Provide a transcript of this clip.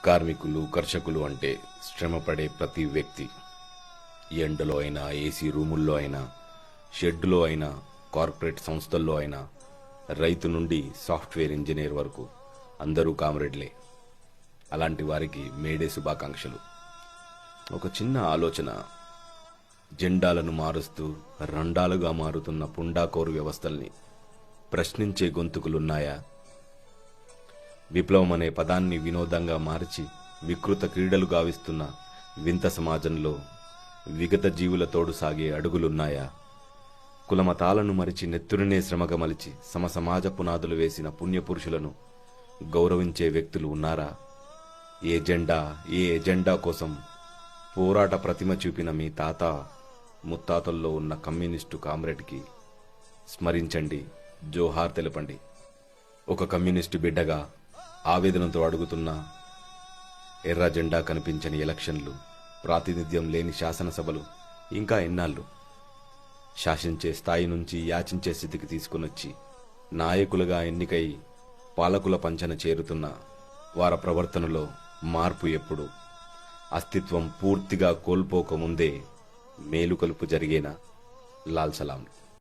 కార్మికులు, కర్షకులు అంటే శ్రమపడే ప్రతి వ్యక్తి. ఎండలో అయినా, ఏసీ రూముల్లో అయినా, షెడ్డులో అయినా, కార్పొరేట్ సంస్థల్లో అయినా, రైతు నుండి సాఫ్ట్వేర్ ఇంజనీర్ వరకు అందరూ కామ్రేడ్లే. అలాంటి వారికి మేడే శుభాకాంక్షలు. ఒక చిన్న ఆలోచన. జెండాలను మారుస్తూ రండాలుగా మారుతున్న పుండాకోరు వ్యవస్థల్ని ప్రశ్నించే గొంతుకులున్నాయా? విప్లవం అనే పదాన్ని వినోదంగా మార్చి వికృత క్రీడలు గావిస్తున్న వింత సమాజంలో విగత జీవుల తోడు సాగే అడుగులున్నాయా? కులమతాలను మరిచి నెత్తురునే శ్రమగా మలిచి సమాజ పునాదులు వేసిన పుణ్యపురుషులను గౌరవించే వ్యక్తులు ఉన్నారా? ఏ ఎజెండా కోసం పోరాట ప్రతిమ చూపిన మీ తాత ముత్తాతల్లో ఉన్న కమ్యూనిస్టు కామ్రేడ్కి స్మరించండి, జోహార్ తెలపండి. ఒక కమ్యూనిస్టు బిడ్డగా ఆవేదనతో అడుగుతున్న ఎర్ర జెండా కనిపించని ఎలక్షన్లు, ప్రాతినిధ్యం లేని శాసనసభలు ఇంకా ఎన్నాళ్ళు? శాసించే స్థాయి నుంచి యాచించే స్థితికి తీసుకునొచ్చి నాయకులుగా ఎన్నికై పాలకుల పంచన చేరుతున్న వారి ప్రవర్తనలో మార్పు ఎప్పుడు? అస్తిత్వం పూర్తిగా కోల్పోకముందే మేలుకొలుపు జరిగేనా? లాల్ సలాం.